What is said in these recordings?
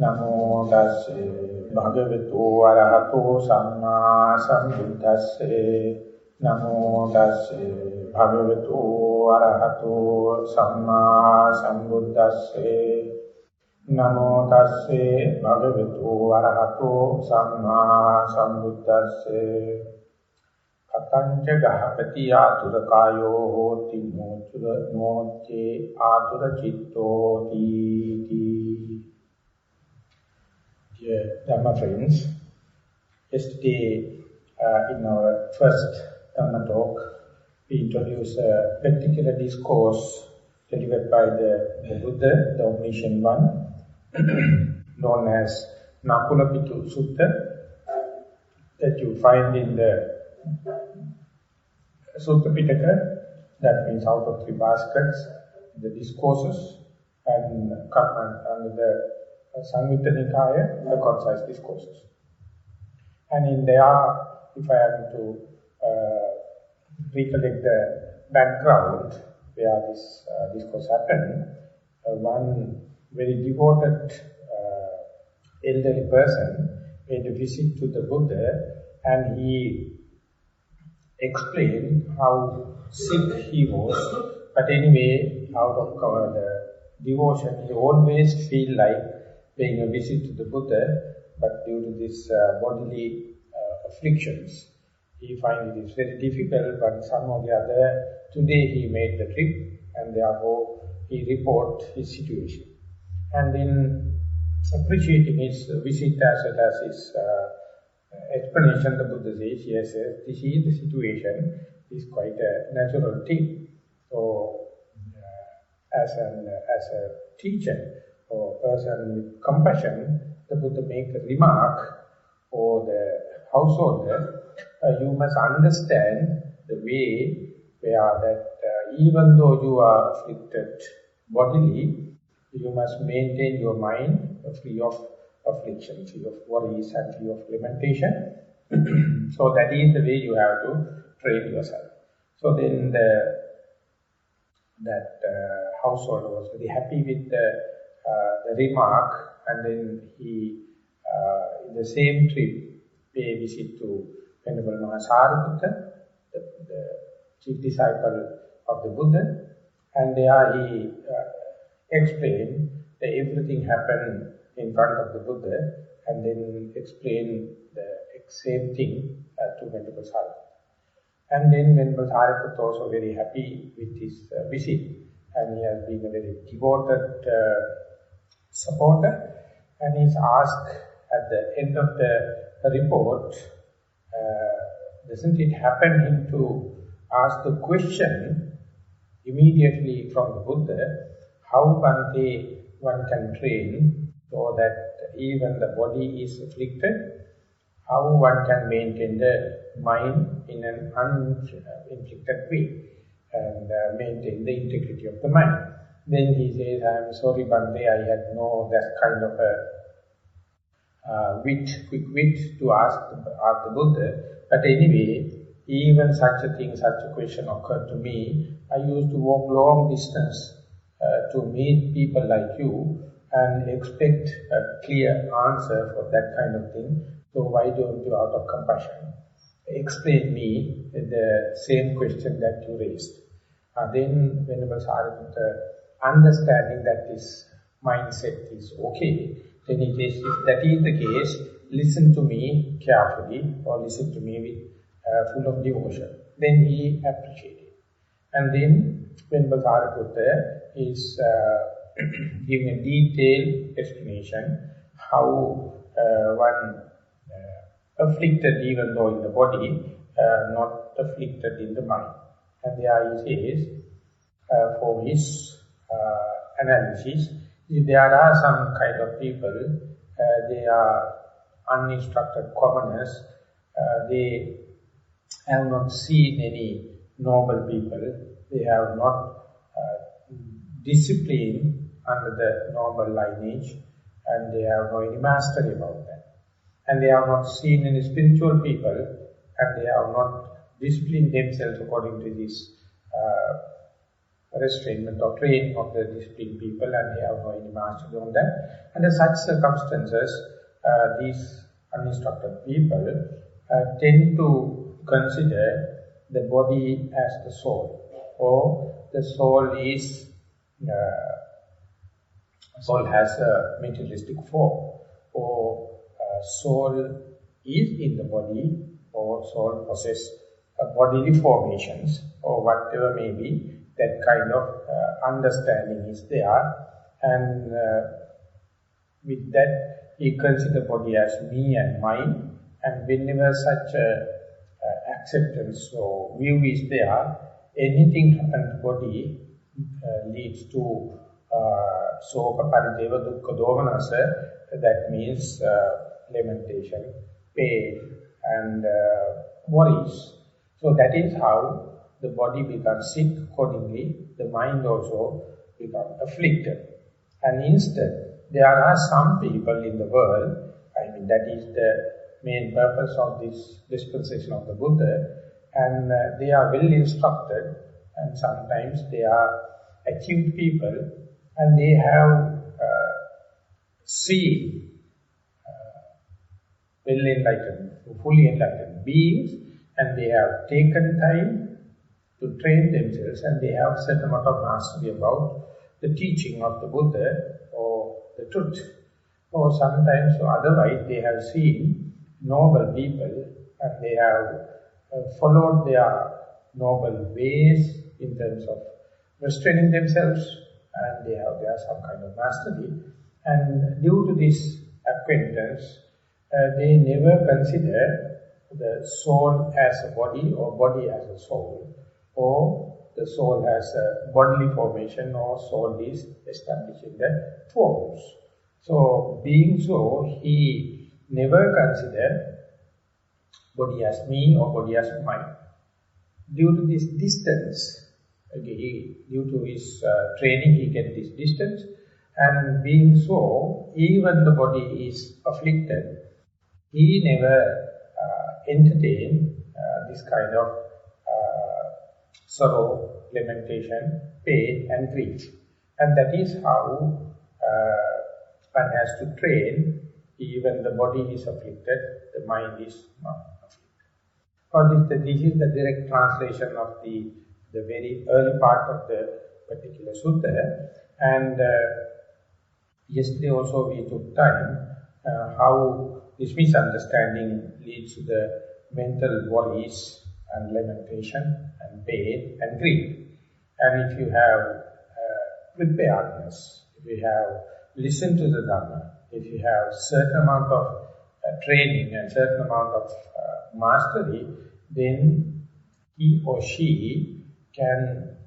Namo Tassa Bhagavato Arahato Samma Sambuddhassa. Namo Tassa Bhagavato Arahato Samma Sambuddhassa. Namo Tassa Bhagavato Arahato Samma Sambuddhassa. Katanca Gahapati Aturakayo Hoti Noche Atura Chitto Ti. Dear Dhamma friends, yesterday in our first Dhamma talk, we introduced a particular discourse delivered by the Buddha, the Omniscient One, known as Nakulapitu Sutta, that you find in the Sutta Pitaka, that means out of three baskets, the discourses, and under the Samyutta Nikaya, the concise discourses. And in there, if I am to recollect the background where this discourse happened, one very devoted elderly person made a visit to the Buddha, and he explained how sick he was. But anyway, out of the devotion, he always feel like paying a visit to the Buddha, but due to this bodily afflictions, he finds it is very difficult, but somehow or the other, today he made the trip, and therefore he report his situation. And in appreciating his visit as well as his explanation, the Buddha says, yes, this is the situation, is quite a natural thing. So, as a teacher, or person with compassion, the Buddha makes a remark, or the householder, you must understand the way where that even though you are afflicted bodily, you must maintain your mind free of affliction, free of worries and free of lamentation. So that is the way you have to train yourself. So then that householder was very happy with the remark, and then he, in the same trip, paid visit to Venerable Maha, the chief disciple of the Buddha, and there he explained that everything happened in front of the Buddha, and then explained the same thing to Venerable Sariputta. And then Venerable Sariputta also very happy with his visit, and he has been a very devoted supporter, and he's asked at the end of the report, doesn't it happen him to ask the question immediately from the Buddha, how one can train so that even the body is afflicted, how one can maintain the mind in an uninflicted way, and maintain the integrity of the mind. Then he says, I am sorry, Bhante, I had no that kind of a quick wit to ask the Buddha. But anyway, even such a question occurred to me. I used to walk long distance to meet people like you and expect a clear answer for that kind of thing. So why don't you, out of compassion, explain me the same question that you raised? Then Venerable Sariputta, understanding that this mindset is okay, then he says, if that is the case, listen to me carefully, or listen to me with full of devotion. Then he appreciated. And then Venerable Sariputta is giving a detailed explanation how one afflicted even though in the body, not afflicted in the mind. And there he says, for his analysis, there are some kind of people, they are uninstructed commoners, they have not seen any noble people, they have not discipline under the noble lineage, and they have no any mastery about that. And they have not seen any spiritual people, and they have not disciplined themselves according to this restrainment or training of the disciplined people, and they have no any mastery on that. Under such circumstances, these uninstructed people tend to consider the body as the soul, or the soul is soul has a materialistic form, or soul is in the body, or soul possesses bodily formations, or whatever may be. That kind of understanding is there, and with that he considers body as me and mine, and whenever such acceptance or view is there, anything happens to body leads to soka, parideva, dukkha, domanasa, that means lamentation, pain and worries. So that is how the body becomes sick, accordingly the mind also becomes afflicted. And instead, there are some people in the world, I mean that is the main purpose of this dispensation of the Buddha, and they are well instructed, and sometimes they are acute people, and they have seen well enlightened, fully enlightened beings, and they have taken time to train themselves, and they have certain amount of mastery about the teaching of the Buddha or the truth. Or sometimes, or otherwise, they have seen noble people, and they have followed their noble ways in terms of restraining themselves, and they have some kind of mastery. And due to this acquaintance, they never consider the soul as a body, or body as a soul, or the soul has a bodily formation, or soul is established in the forms. So, being so, he never considered body as me or body as mine. Due to this distance, okay, due to his training, he gets this distance, and being so, even the body is afflicted, he never entertained this kind of sorrow, lamentation, pain and grief. And that is how one has to train. Even the body is afflicted, the mind is not afflicted. This is the direct translation of the very early part of the particular sutta. And yesterday also we took time how this misunderstanding leads to the mental worries and lamentation and pain and grief. And if you have preparedness, if you have listened to the Dhamma, if you have certain amount of training and certain amount of mastery, then he or she can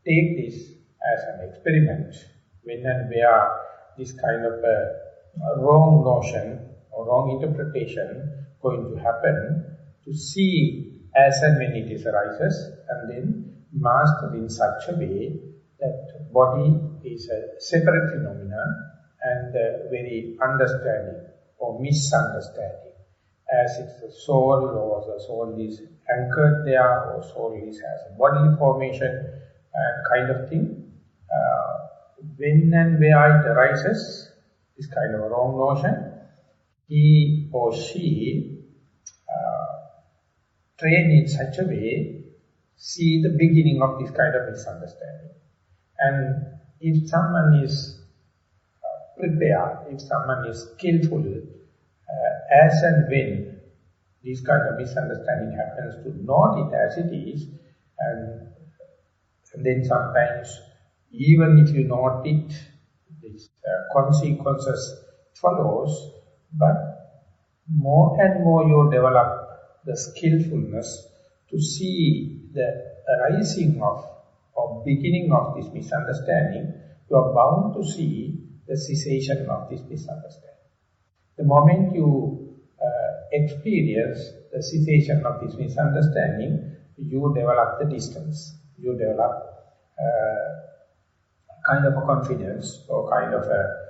take this as an experiment when and where this kind of a wrong notion or wrong interpretation going to happen, to see as and when it is arises, and then master in such a way that body is a separate phenomenon and very understanding or misunderstanding, as it's the soul, or the soul is anchored there, or soul is has a bodily formation and kind of thing. When and where it arises, this kind of a wrong notion, he or she trained in such a way, see the beginning of this kind of misunderstanding. And if someone is prepared, if someone is skillful, as and when this kind of misunderstanding happens, to note it as it is, and then sometimes, even if you note it, these consequences follows, but more and more you develop the skillfulness to see the arising of or beginning of this misunderstanding, you are bound to see the cessation of this misunderstanding. The moment you experience the cessation of this misunderstanding, you develop the distance, you develop kind of a confidence or kind of a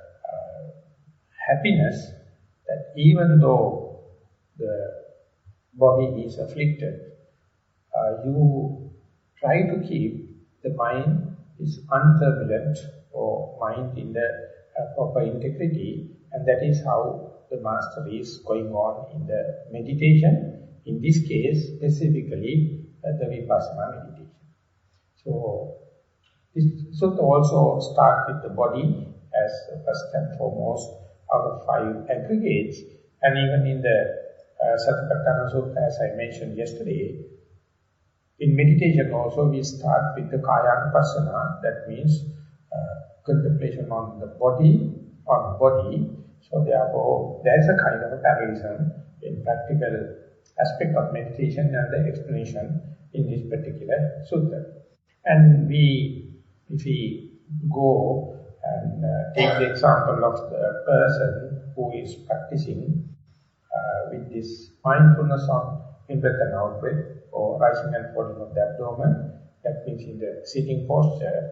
happiness that even though the body is afflicted, you try to keep the mind is unturbulent or mind in the proper integrity, and that is how the mastery is going on in the meditation, in this case specifically the Vipassana meditation. So this should also start with the body as first and foremost out of 5 aggregates, and even in the Satipatthana Sutta, as I mentioned yesterday, in meditation also we start with the Kaya-Nupassana, that means contemplation on the body, So therefore, there is a kind of a parallelism in practical aspect of meditation and the explanation in this particular sutta. And if we go and take the example of the person who is practicing with this mindfulness on in-breath and out-breath, or rising and falling of the abdomen, that means in the sitting posture,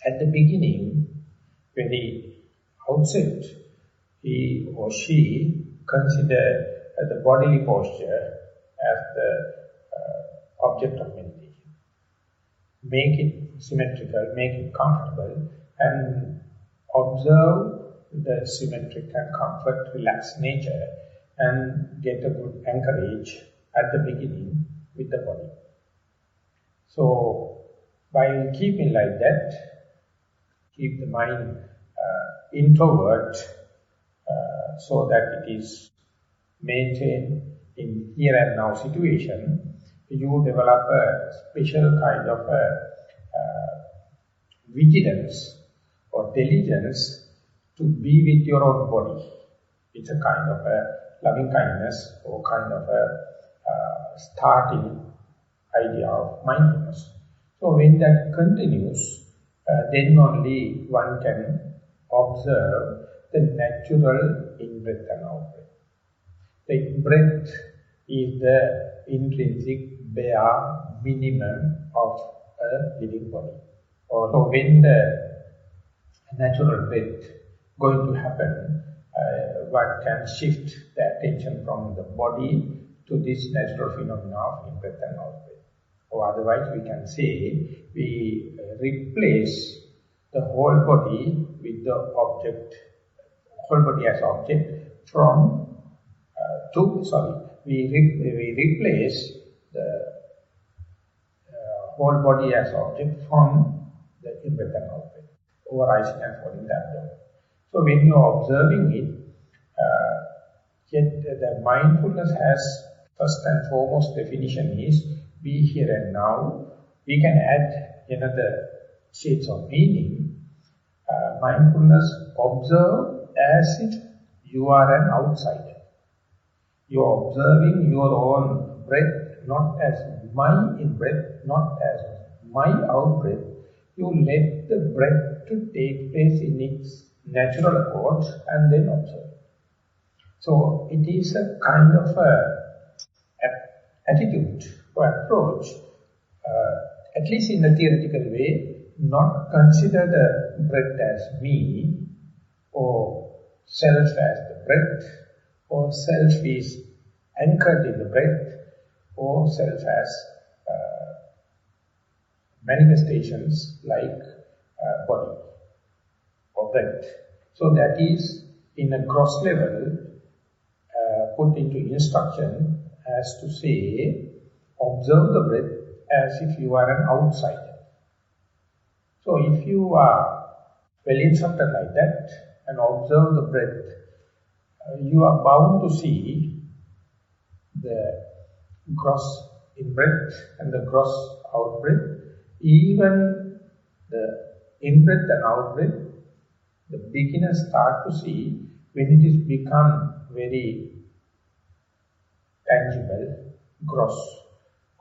at the beginning, when the outset, he or she consider the bodily posture as the object of meditation. Make it symmetrical, make it comfortable, and observe the symmetric and comfort, relaxed nature, and get a good anchorage at the beginning with the body. So, by keeping like that, keep the mind introvert so that it is maintained in here and now situation, you develop a special kind of vigilance or diligence to be with your own body. It's a kind of a loving kindness or kind of a starting idea of mindfulness. So when that continues, then only one can observe the natural in-breath and out-breath. The breath is the intrinsic bare minimum of a living body. So when the natural breath going to happen, one can shift the attention from the body to this natural phenomena of in-breath and out-breath. Or otherwise we can say, we replace the whole body with the object, whole body as object from, we replace the whole body as object from the in-breath and out-breath, or rising and falling the abdomen. So when you are observing it, yet the mindfulness has first and foremost definition is be here and now. We can add another shades of meaning. Mindfulness, observe as if you are an outsider. You are observing your own breath, not as my in-breath, not as my out-breath. You let the breath to take place in its natural course and then observe. So it is a kind of attitude or approach, at least in a theoretical way, not consider the breath as me, or self as the breath, or self is anchored in the breath, or self as manifestations like body or breath. So that is in a gross level put into instruction as to say, observe the breath as if you are an outsider. So if you are well instructed like that and observe the breath, you are bound to see the gross in-breath and the gross out-breath. Even the in-breath and out-breath, the beginners start to see when it is become very tangible, gross,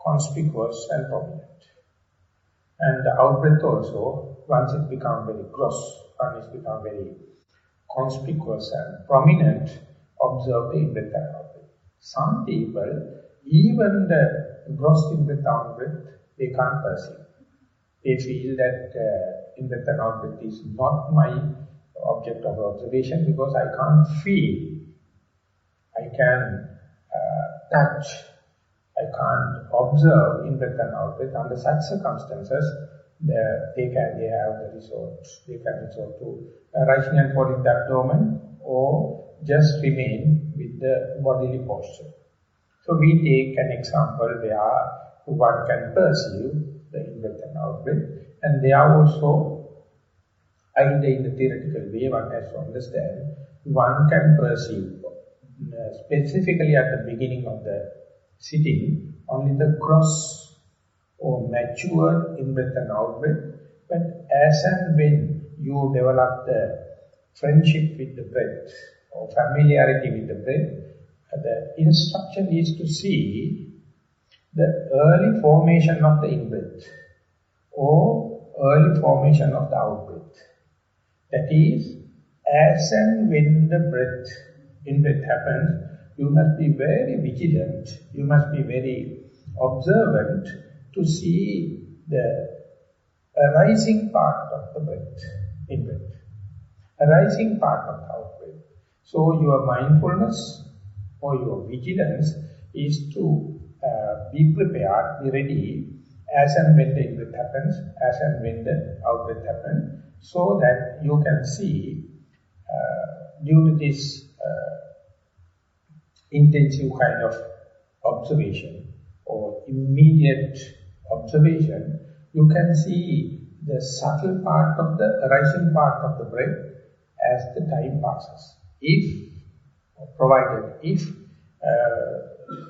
conspicuous and prominent. And the out-breath also, once it becomes very gross, once it becomes very conspicuous and prominent, observe the in-breath and out-breath. Some people, even the gross in-breath, out-breath, they can't perceive. They feel that in-breath and out-breath is not my object of observation because I can't feel, I can touch, I can't observe in-breath and out-breath. Under such circumstances, they have the resort, they can resort to rising and falling the abdomen, or just remain with the bodily posture. So we take an example where one can perceive the in-breath and out-breath, and they are also, either in the theoretical way one has to understand, one can perceive specifically at the beginning of the sitting only the gross or mature in-breath and out-breath, but as and when you develop the friendship with the breath or familiarity with the breath, the instruction is to see the early formation of the in-breath or early formation of the out-breath. That is, as and when the in-breath happens, you must be very vigilant, you must be very observant to see the arising part of the breath, in-breath, arising part of the out-breath. So your mindfulness or your vigilance is to be prepared, be ready, as and when the in-breath happens, as and when the out-breath happens, so that you can see, due to this intensive kind of observation or immediate observation, you can see the subtle part of the arising part of the breath as the time passes. Provided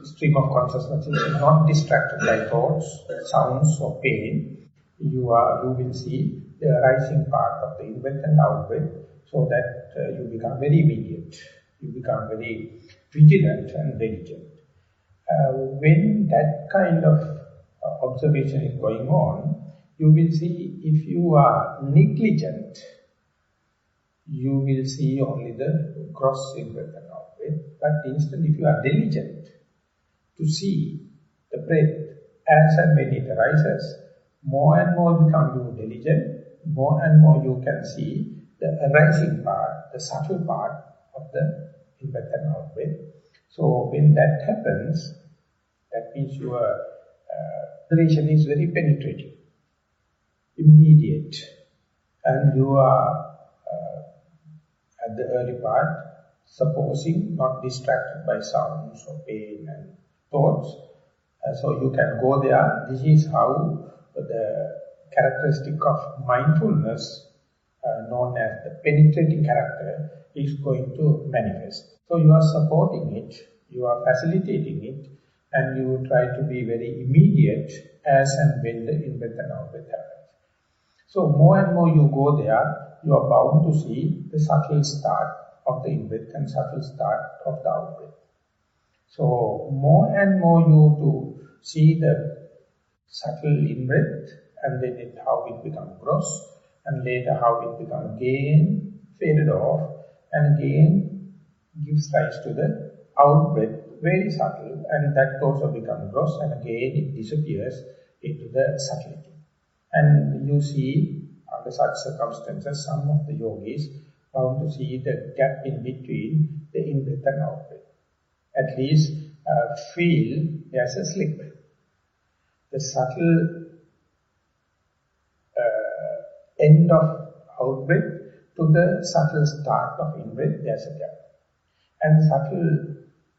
stream of consciousness is not distracted by thoughts, sounds or pain, you will see the arising part of the in-breath and out-breath, so that you become very immediate, you become very vigilant and diligent. When that kind of observation is going on, you will see if you are negligent, you will see only the gross in-breath and out-breath. But instead, if you are diligent to see the breath as and when it arises, more and more become you diligent, more and more you can see the arising part, the subtle part of the in-breath and out-breath. So when that happens, that means your observation is very penetrating, immediate, and you are at the early part, supposing not distracted by sounds or pain and thoughts. So you can go there. This is how the characteristic of mindfulness, known as the penetrating character, is going to manifest. So you are supporting it, you are facilitating it, and you try to be very immediate as and when the in-breath and out-breath happens. So more and more you go there, you are bound to see the subtle start of the in-breath and subtle start of the out-breath. So more and more you to see the subtle in-breath, and then how it becomes gross, and later how it becomes again faded off, and again gives rise to the out-breath, very subtle, and that also becomes gross, and again it disappears into the subtlety. And you see, under such circumstances, some of the yogis found to see the gap in between the in-breath and out-breath. At least feel there's a slip. The subtle end of out-breath to the subtle start of in-breath, there's a gap. And the subtle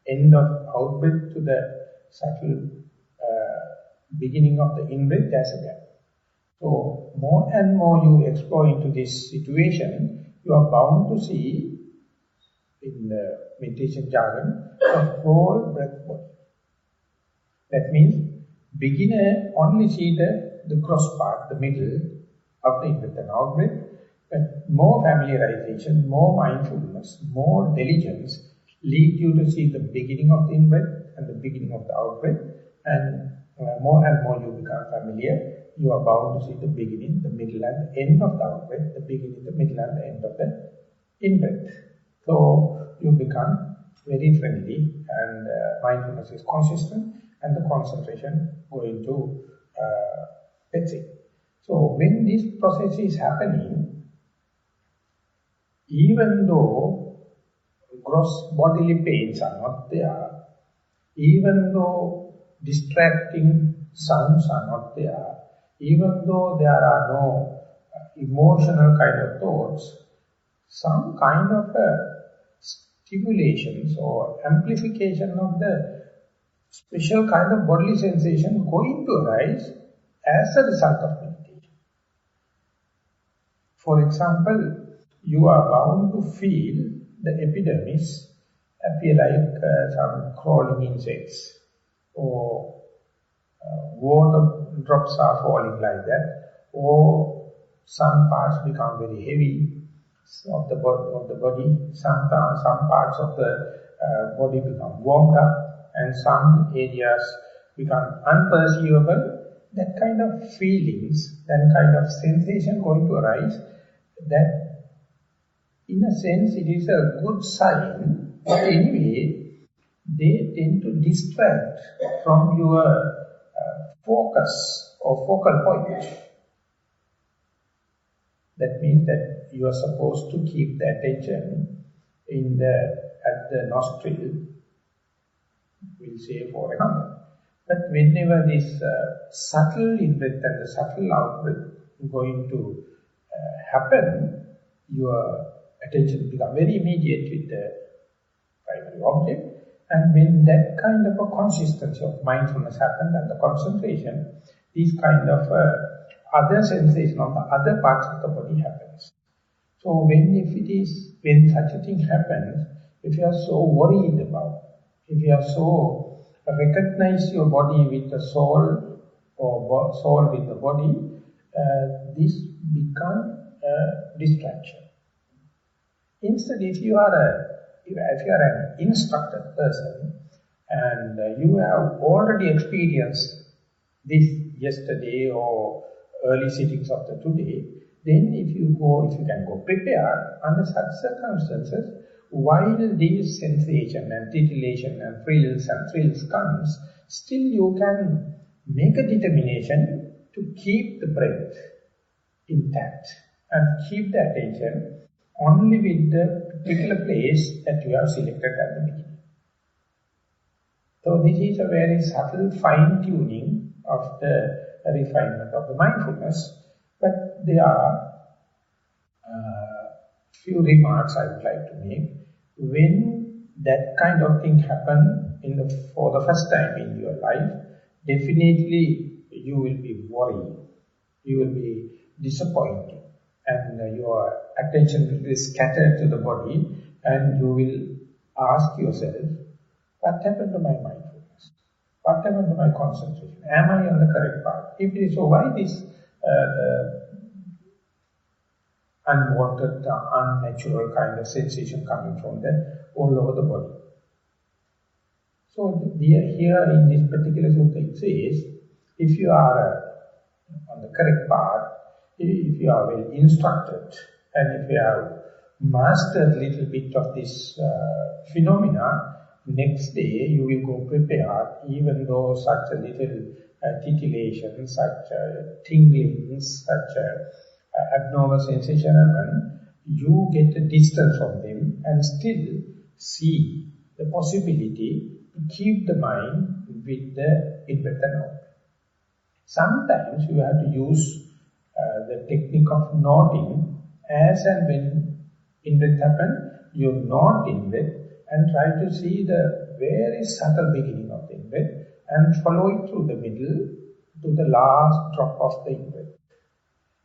end of out-breath to the subtle beginning of the in-breath, there's a gap. So more and more you explore into this situation, you are bound to see, in the meditation jargon, the whole breath body. That means beginner only see the gross part, the middle of the in-breath and out-breath, but more familiarization, more mindfulness, more diligence lead you to see the beginning of the in-breath and the beginning of the out-breath, and more you become familiar, you are bound to see the beginning, the middle and the end of the out-breath, the beginning, the middle and the end of the in-breath. So you become very friendly, and mindfulness is consistent, and the concentration going to that's it. So when this process is happening, even though gross bodily pains are not there, even though distracting sounds are not there, even though there are no emotional kind of thoughts, some kind of stimulations or amplification of the special kind of bodily sensation going to arise as a result of meditation. For example, you are bound to feel the epidermis appear like some crawling insects, or water drops are falling like that, or some parts become very heavy of the body, some parts of the body become warmed up, and some areas become unperceivable. That kind of feelings, that kind of sensation going to arise, that in a sense it is a good sign, but anyway, they tend to distract from your focus or focal point. That means that you are supposed to keep the attention at the nostril, we'll say for example. But whenever this subtle in-breath and the subtle out-breath going to happen, your attention becomes very immediate with the primary object. And when that kind of a consistency of mindfulness happens and the concentration, these kind of other sensation on the other parts of the body happens. So when such a thing happens, if you are so worried about, if you are so recognize your body with the soul or soul with the body, this becomes a distraction. Instead, if you are an instructed person and you have already experienced this yesterday or early sittings of the today, then if you can go prepared under such circumstances, while these sensation and titillation and thrills comes, still you can make a determination to keep the breath intact and keep the attention only with the particular place that you have selected at the beginning. So this is a very subtle fine-tuning of the refinement of the mindfulness, but there are few remarks I would like to make. When that kind of thing happen for the first time in your life, definitely you will be worried, you will be disappointed, and your attention will be scattered to the body, and you will ask yourself, what happened to my mindfulness? What happened to my concentration? Am I on the correct path? If it is so, why this unwanted, unnatural kind of sensation coming from all over the body? So here in this particular sutta it says, if you are on the correct path, if you are well instructed, and if you have mastered a little bit of this phenomena, next day you will go prepared, even though such a little titillation, such tinglings, such abnormal sensation happen, you get a distance from them and still see the possibility to keep the mind with the in-breath and out. Sometimes you have to use the technique of nodding, as and when in-breath happens, you nod in-breath and try to see the very subtle beginning of the in-breath and follow it through the middle to the last drop of the in-breath.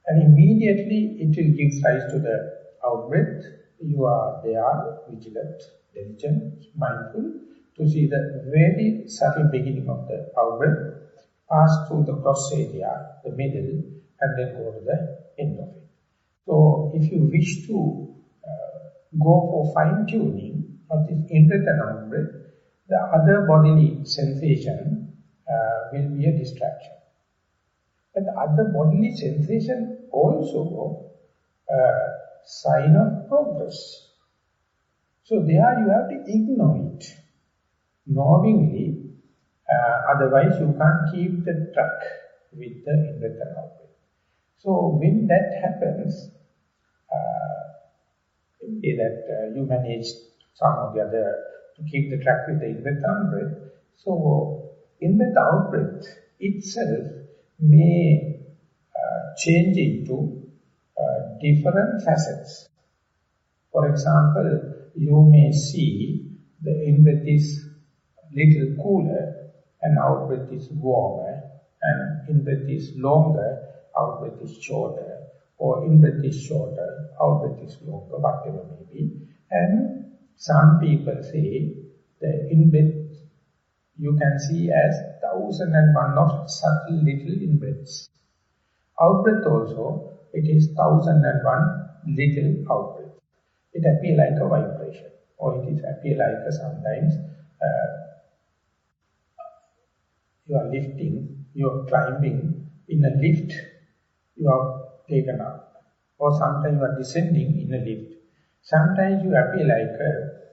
And immediately it will give rise to the out-breath. You are there, vigilant, diligent, mindful, to see the very subtle beginning of the out-breath, pass through the cross area, the middle, and then go to the end of it. So if you wish to go for fine-tuning of this in-breath and out-breath, the other bodily sensation will be a distraction. But the other bodily sensation also sign of progress. So there you have to ignore it knowingly, otherwise you can't keep the track with the in-breath and out-breath. So when that happens, that you manage some or the other to keep the track with the in-breath and out-breath. So in-breath out-breath itself may change into different facets. For example, you may see the in-breath is little cooler and out-breath is warmer, and in-breath is longer, out-breath is shorter, or in-breath is shorter, out-breath is longer, whatever may be. And some people say the in-breath you can see as 1001 of subtle little in-breaths. Out-breath also, it is 1001 little out-breath. It appears like a vibration, or it is appear like sometimes you are lifting, you are climbing in a lift, you are taken up. Or sometimes you are descending in a lift. Sometimes you appear like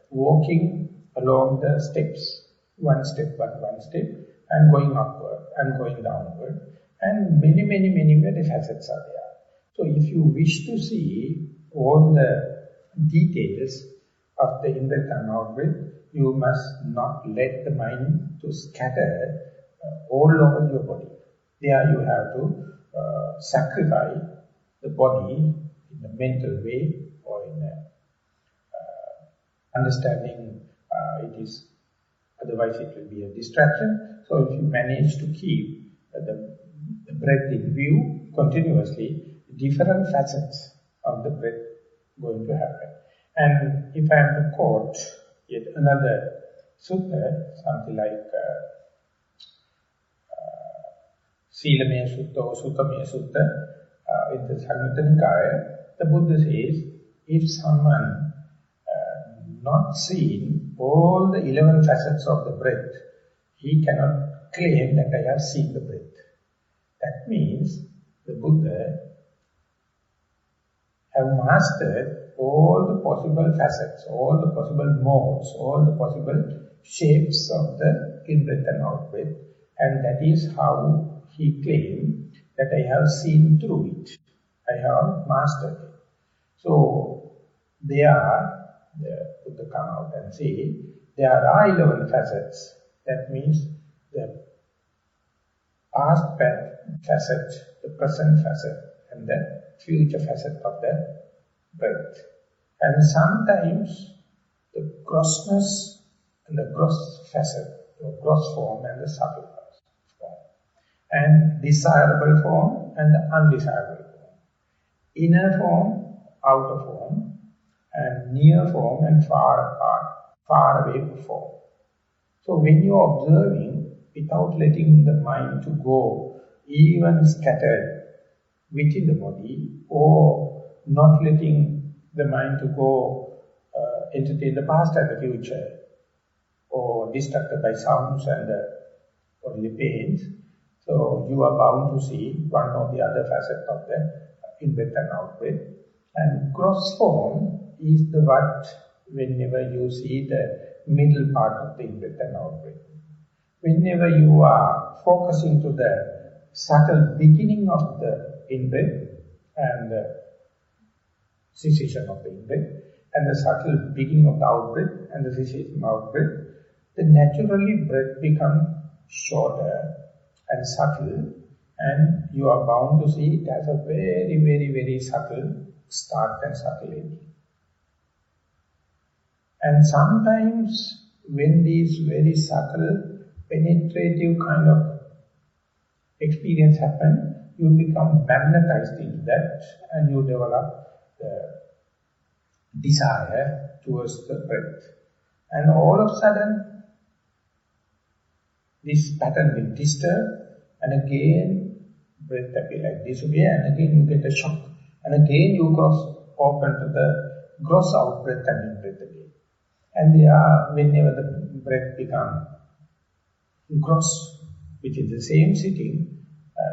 walking along the steps, one step, and going upward and going downward. And many facets are there. So if you wish to see all the details of the in-breath and out-breath, you must not let the mind to scatter all over your body. There you have to sacrifice the body in a mental way or in a understanding it is, otherwise it will be a distraction. So if you manage to keep the breath in view continuously, different facets of the breath going to happen. And if I am to quote yet another sutta, something like Silamaya Sutta or Suttamaya Sutta, in the Samyutta Nikaya, the Buddha says, if someone not seen all the 11 facets of the breath, he cannot claim that I have seen the breath. That means the Buddha have mastered all the possible facets, all the possible modes, all the possible shapes of the in-breath and out-breath, and that is how he claimed that I have seen through it. I have mastered it. So, the Buddha come out and say, there are 11 facets. That means the past facet, the present facet, and the future facet of the breath. And sometimes the grossness and the gross facet, the gross form and the subtle form, and desirable form and the undesirable form, inner form, outer form, and near form and far apart, far away form. So when you are observing, without letting the mind to go even scattered within the body, or not letting the mind to go entertain the past and the future, or distracted by sounds and bodily pains, so you are bound to see one or the other facet of the in-breath and out-breath. And gross form is the what whenever you see the middle part of the in-breath and out-breath. Whenever you are focusing to the subtle beginning of the in-breath and the cessation of the in-breath, and the subtle beginning of the out-breath and the cessation of out-breath, then naturally breath becomes shorter and subtle, and you are bound to see it as a very subtle start and subtle ending. And sometimes when these very subtle, penetrative kind of experience happen, you become magnetized into that and you develop the desire towards the breath. And all of a sudden, this pattern will disturb, and again, breath appears like this way, and again you get a shock. And again you open to the gross out-breath and in-breath again. And whenever the breath becomes gross, which is the same sitting,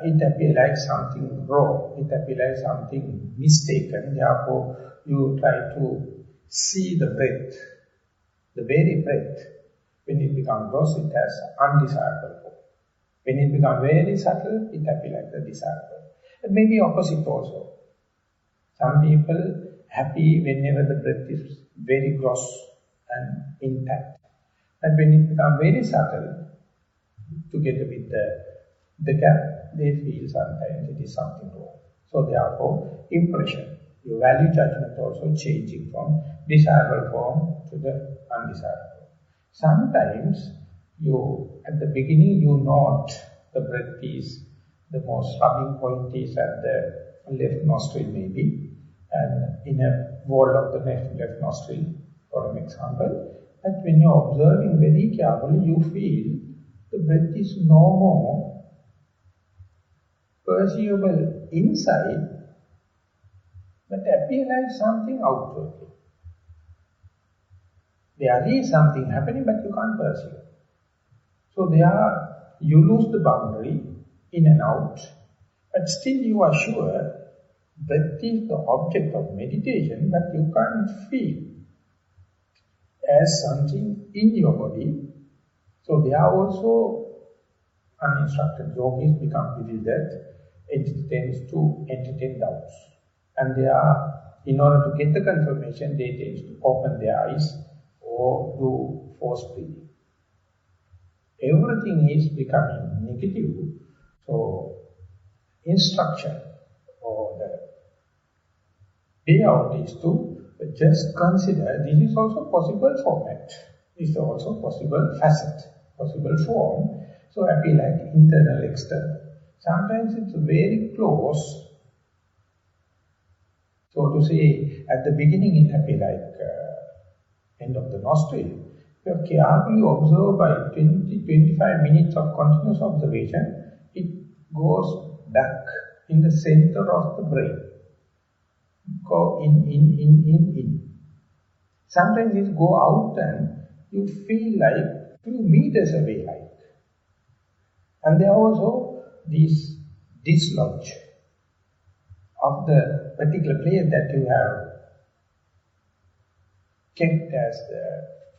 it appears like something wrong, it appears like something mistaken. Therefore, you try to see the breath, the very breath. When it becomes gross, it has undesirable form. When it becomes very subtle, it appears like the desirable. It may be opposite also. Some people happy whenever the breath is very gross and intact. And when it becomes very subtle, together with the gap, they feel sometimes it is something wrong. So therefore, impression, your value judgment also changing from desirable form to the undesirable. Sometimes at the beginning you note the breath is, the most rubbing point is at the left nostril maybe, and in a wall of the left nostril, for an example. But when you're observing very carefully, you feel the breath is no more perceivable inside, but appear like something outwardly. There is something happening, but you can't perceive. So you lose the boundary in and out, but still you are sure breath is the object of meditation, but you can't feel as something in your body. So they are also uninstructed yogis become bewildered. It tends to entertain doubts. And they are, in order to get the confirmation, they tend to open their eyes or do force breathing. Everything is becoming negative. So, instruction or the payout is to just consider this is also possible format. This is also possible facet, possible form. So, appear like internal, external. Sometimes it's very close. So to say, at the beginning it appear like end of the nostril. You have carefully observed by 20-25 minutes of continuous observation, it goes back in the center of the brain. Go in. Sometimes it go out and you feel like few meters away like. And there are also these dislodge of the particular place that you have kept as the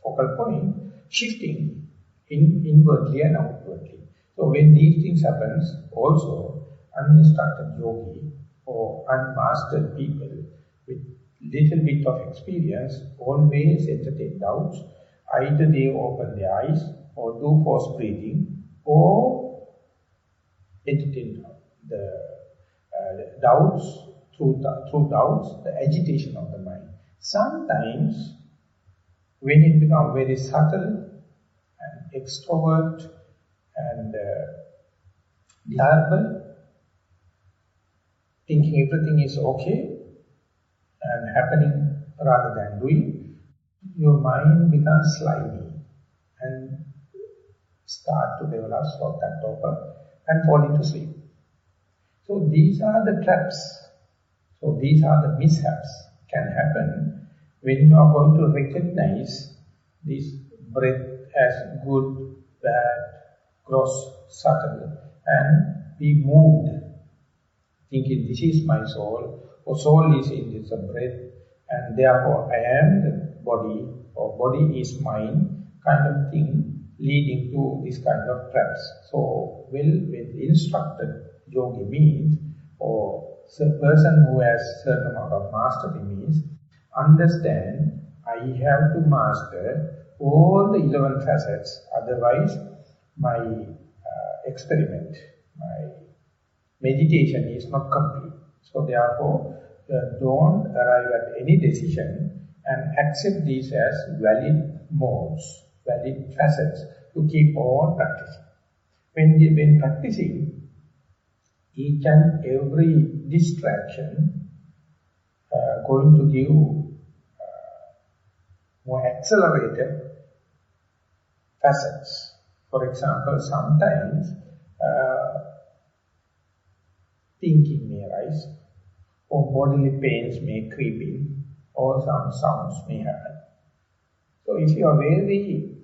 focal point, shifting inwardly and outwardly. So when these things happens, also uninstructed yogi or unmastered people with little bit of experience always entertain doubts. Either they open their eyes or do force breathing or entertain the doubts, through doubts, the agitation of the mind. Sometimes, when it becomes very subtle and extrovert and desirable, thinking everything is okay and happening rather than doing, your mind becomes slimy and start to develop sloth and torpor and fall into sleep. So these are the traps. So these are the mishaps can happen when you are going to recognize this breath as good, bad, gross, subtle, and be moved, thinking this is my soul, or soul is in this breath, and therefore I am the body, or body is mine, kind of thing, leading to this kind of traps. So, with instructed yogi means, or a person who has certain amount of mastery means, understand I have to master all the 11 facets, otherwise my experiment, my meditation is not complete. So therefore, don't arrive at any decision and accept these as valid modes, valid facets to keep on practicing. When practicing, each and every distraction going to give more accelerated facets. For example, sometimes thinking may arise, or bodily pains may creep in, or some sounds may happen. So if you are very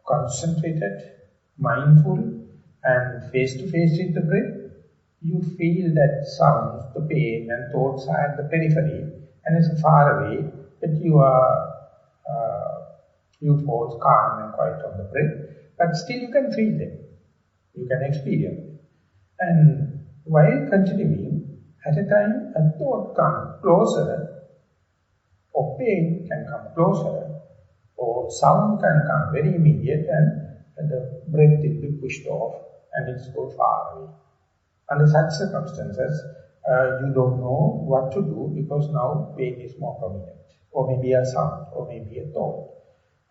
concentrated, mindful, and face-to-face with the breath, you feel that sound, the pain and thoughts are at the periphery, and it's far away, but you fall calm and quiet on the breath, but still you can feel them, you can experience them. And while continuing, at a time a thought comes closer, or pain can come closer, or sound can come very immediate, and the breath will be pushed off and it will go far away. Under such circumstances, you don't know what to do because now pain is more prominent, or maybe a sound, or maybe a thought.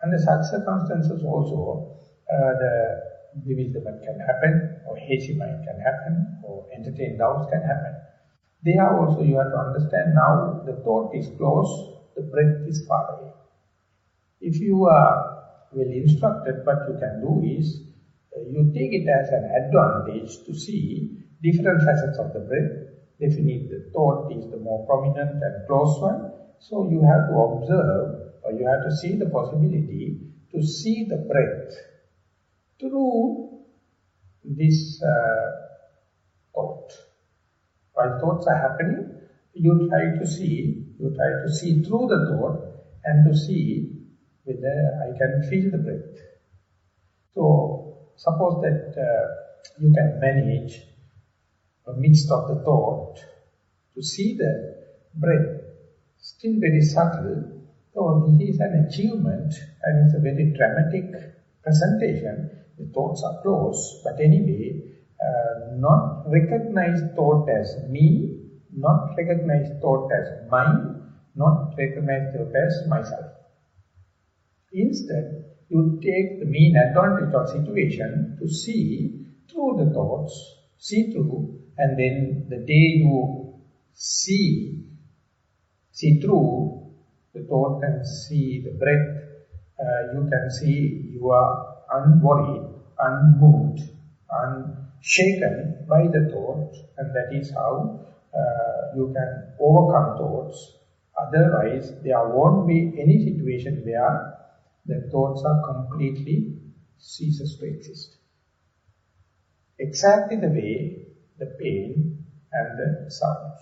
Under such circumstances also, the bewilderment can happen, or hazy mind can happen, or entertained doubts can happen. There also you have to understand now the thought is close, the breath is far away. If you are well instructed, what you can do is, you take it as an advantage to see different facets of the breath. Definitely the thought is the more prominent and close one. So you have to observe, or you have to see the possibility to see the breath through this thought. While thoughts are happening, you try to see through the thought and to see whether I can feel the breath. So suppose that you can manage amidst of the thought to see the breath, still very subtle. So this is an achievement and it's a very dramatic presentation. The thoughts are close, but anyway, not recognize thought as me, not recognize thought as mine, not recognize thought as myself. Instead, you take the mean advantage of situation to see through the thoughts, see through, and then the day you see through the thought and see the breath, you can see you are unworried, unmoved, unshaken by the thought, and that is how you can overcome thoughts. Otherwise, there won't be any situation where the thoughts are completely ceases to exist. Exactly the way the pain and the sounds.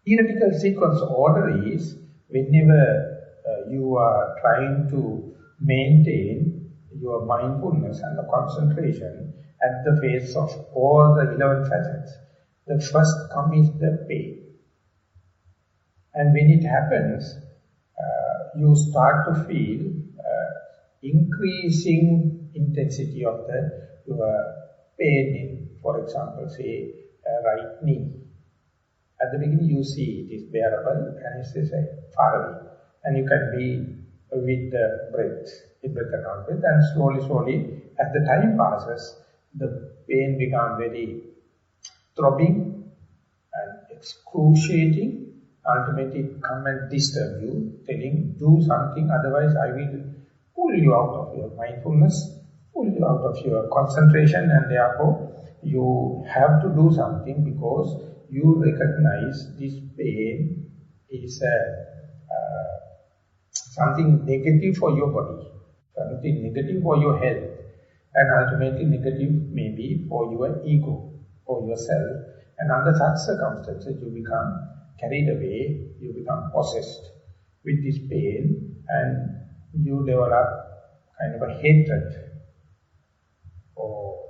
Theoretical sequence order is whenever you are trying to maintain your mindfulness and the concentration at the face of all the 11 facets, the first come is the pain. And when it happens, you start to feel increasing intensity of your pain in, for example, say, right knee. At the beginning you see it is bearable and it is far away. And you can be with the breath, in-breath and out-breath, and slowly, as the time passes, the pain becomes very throbbing and excruciating. Ultimately it come and disturb you, telling, do something, otherwise I will pull you out of your mindfulness, pull you out of your concentration, and therefore you have to do something because you recognize this pain is something negative for your body, something negative for your health, and ultimately negative maybe for your ego, for yourself. And under such circumstances you become carried away, you become possessed with this pain, and you develop kind of a hatred or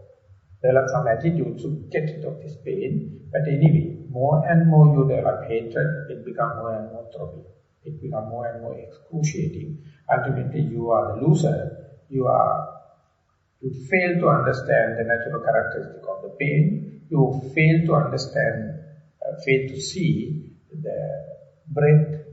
develop some attitude to get rid of this pain. But anyway, more and more you develop hatred, it becomes more and more throbbing. It becomes more and more excruciating. Ultimately, you are the loser. You fail to understand the natural characteristic of the pain. You fail to understand, fail to see the breath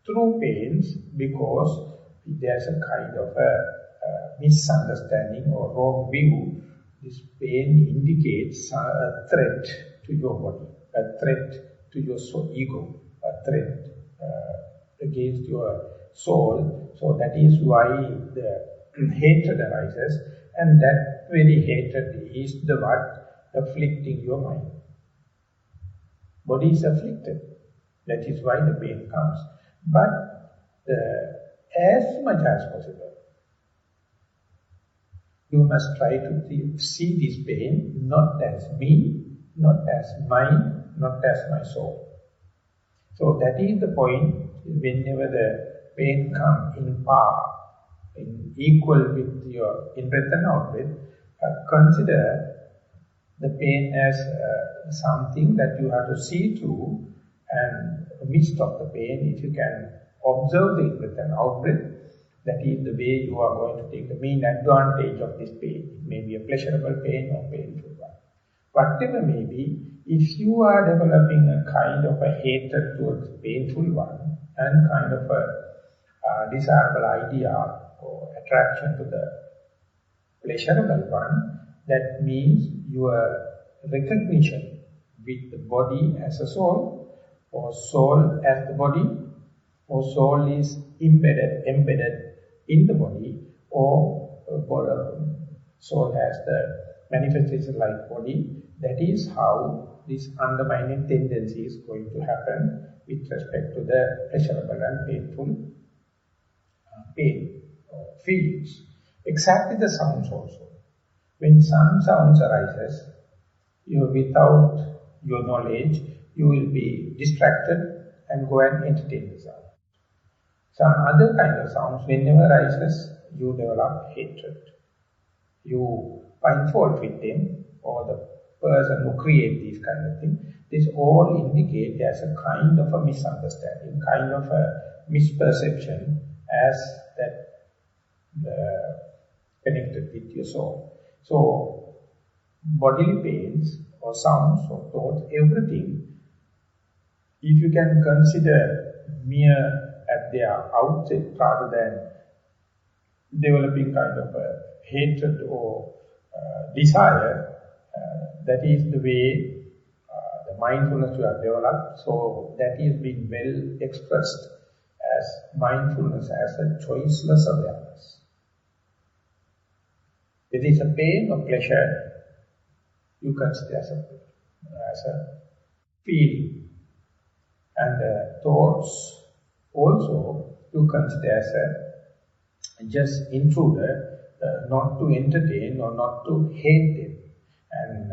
through pains because there's a kind of a misunderstanding or wrong view. This pain indicates a threat to your body, a threat to your ego, a threat against your soul. So that is why the hatred arises, and that very hatred is the what afflicting your mind. Body is afflicted. That is why the pain comes. But as much as possible, you must try to see this pain not as me, not as mine, not as my soul. So that is the point. Whenever the pain comes in par, in equal with your in-breath and out-breath, consider the pain as something that you have to see through, and in the midst of the pain, if you can observe the in-breath and out-breath, that is the way you are going to take the main advantage of this pain. It may be a pleasurable pain or painful one. whatever may be, if you are developing a kind of a hatred towards the painful one and kind of a desirable idea or attraction to the pleasurable one, that means your recognition with the body as a soul, or soul as the body, or soul is embedded in the body, or soul has the manifestation like body. That is how this undermining tendency is going to happen with respect to the pleasurable and painful pain or feelings. Exactly the sounds also. When some sounds arises, without your knowledge, you will be distracted and go and entertain the sound. Some other kind of sounds, whenever arises, you develop hatred. You find fault with them or the person who create these kind of things. This all indicate there's a kind of a misunderstanding, kind of a misperception as that connected with your soul. So, bodily pains or sounds or thoughts, everything, if you can consider mere at their outset rather than developing kind of a hatred or desire, that is the way the mindfulness you have developed. So that is being well expressed as mindfulness as a choiceless awareness. It is a pain or pleasure you consider as a feeling, and thoughts also you consider as a just intruder, not to entertain or not to hate them. And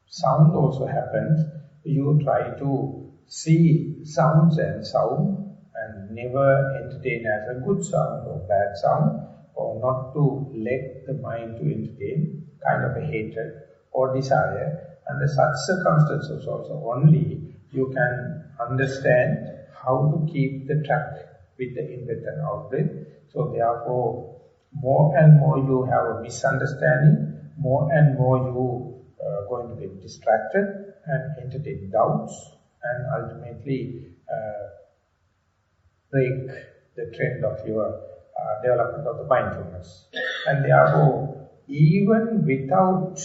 sound also happens. You try to see sounds and sound and never entertain as a good sound or bad sound, or not to let the mind to entertain kind of a hatred or desire. Under such circumstances also only you can understand how to keep the track with the in-breath and out-breath. So therefore, more and more you have a misunderstanding, more and more you are going to get distracted and entertain doubts, and ultimately break the trend of your development of the mindfulness. And therefore, even without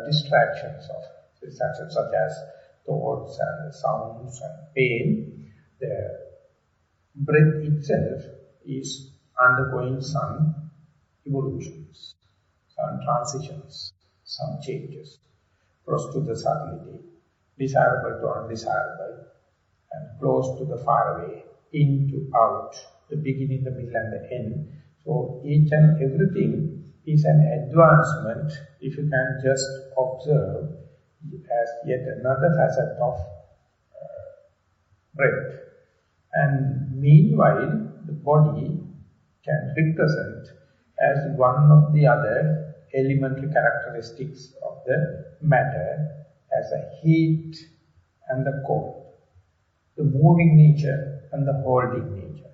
distractions of such as thoughts and sounds and pain, the breath itself is undergoing some evolutions, some transitions, some changes, close to the subtlety, desirable to undesirable, and close to the far away, in to out, the beginning, the middle and the end. So each and everything is an advancement if you can just observe as yet another facet of breath. And meanwhile, the body can represent as one of the other elementary characteristics of the matter, as a heat and the cold, the moving nature and the holding nature,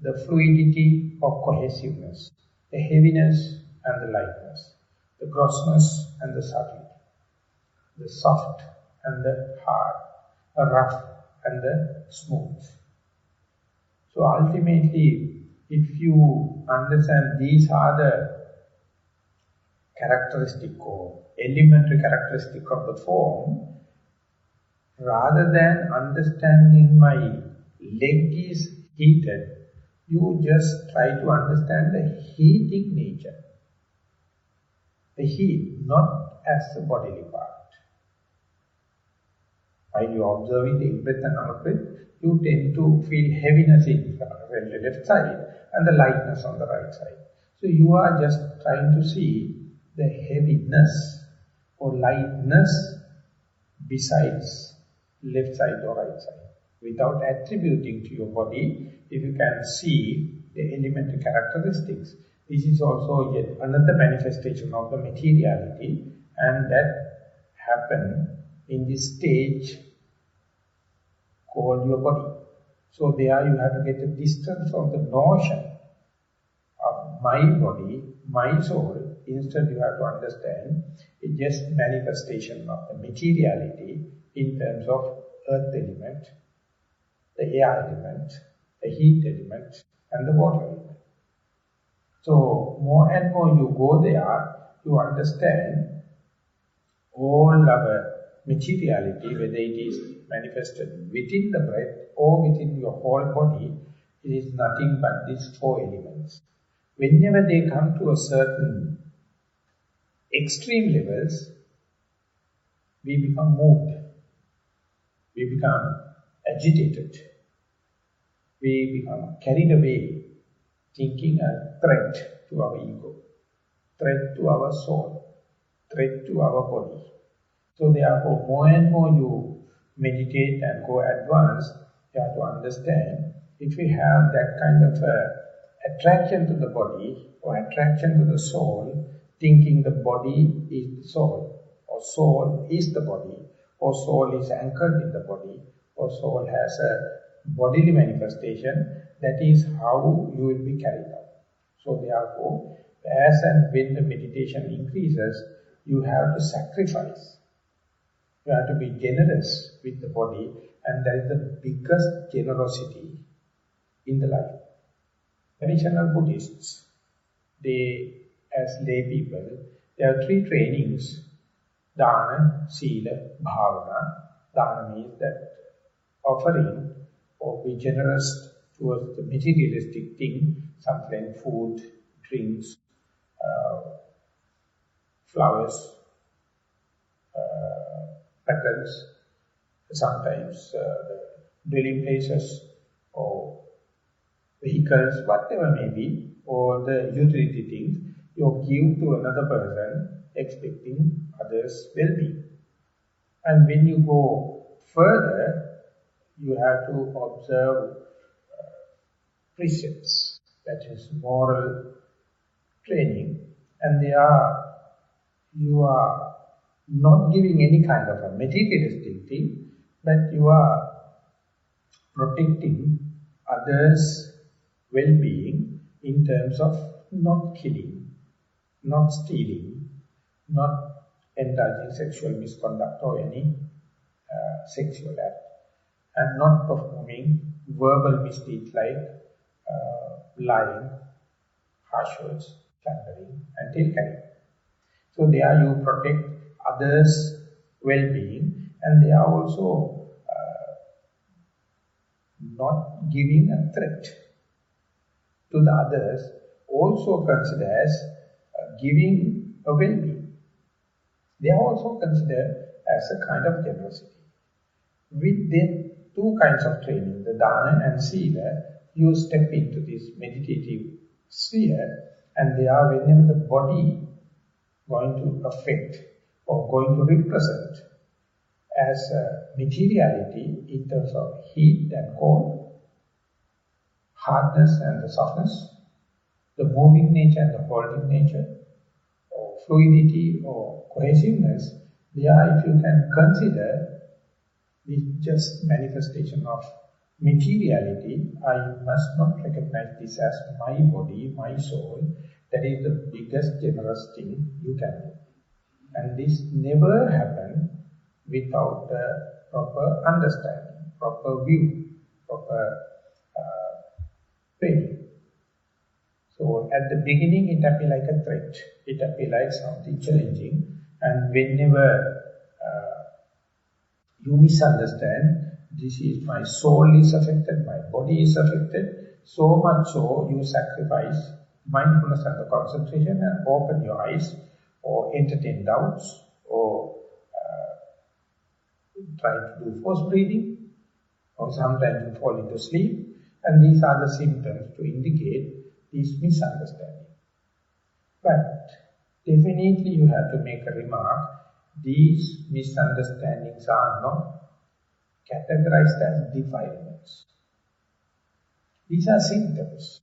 the fluidity or cohesiveness, the heaviness and the lightness, the grossness and the subtlety, the soft and the hard, the rough and the smooth. So ultimately, if you understand these are the characteristic or elementary characteristic of the form, rather than understanding my leg is heated, you just try to understand the heating nature. The heat, not as a bodily part. While you are observing the in-breath and out-breath, you tend to feel heaviness in the left side and the lightness on the right side. So you are just trying to see the heaviness or lightness besides left side or right side. Without attributing to your body, if you can see the elementary characteristics, this is also yet another manifestation of the materiality, and that happen in this stage called your body. So there you have to get a distance from the notion of my body, my soul, Instead, you have to understand it's just manifestation of the materiality in terms of earth element, the air element, the heat element, and the water element. So, more and more you go there, you understand all our materiality, whether it is manifested within the breath or within your whole body, it is nothing but these four elements. Whenever they come to a certain extreme levels, we become moved, we become agitated, we become carried away, thinking a threat to our ego, threat to our soul, threat to our body. So therefore, more and more you meditate and go advanced, you have to understand, if we have that kind of attraction to the body or attraction to the soul, thinking the body is the soul, or soul is the body, or soul is anchored in the body, or soul has a bodily manifestation, that is how you will be carried out. So therefore, as and when the meditation increases, you have to sacrifice. You have to be generous with the body, and that is the biggest generosity in the life. Traditional Buddhists, they, as lay people, there are three trainings: Dana, Sila, Bhavana. Dana means that offering or be generous towards the materialistic thing, something like food, drinks, flowers, patterns, sometimes dwelling places or vehicles, whatever may be, or the utility things, you give to another person expecting others' well-being. And when you go further, you have to observe precepts, that is moral training, and you are not giving any kind of a materialistic thing, but you are protecting others' well-being in terms of not killing, not stealing, not indulging sexual misconduct or any sexual act, and not performing verbal misdeeds like lying, harsh words, slandering, and tail-cutting. So there you protect others' well-being, and they are also not giving a threat to the others, also considered as giving a well-being. They are also considered as a kind of generosity. With the two kinds of training, the Dana and Sila, you step into this meditative sphere, and they are whenever the body going to affect or going to represent as materiality in terms of heat and cold, hardness and the softness, the moving nature and the holding nature, or fluidity or cohesiveness, there if you can consider this just manifestation of materiality, I must not recognize this as my body, my soul. That is the biggest generous thing you can do. And this never happens without proper understanding, proper view, proper training. So at the beginning it appears like a threat, it appears like something challenging, and whenever you misunderstand, this is my soul is affected, my body is affected, so much so you sacrifice mindfulness and the concentration and open your eyes or entertain doubts or try to do force breathing, or sometimes you fall into sleep, and these are the symptoms to indicate this misunderstanding. But definitely you have to make a remark, these misunderstandings are not categorized as defilements. These are symptoms.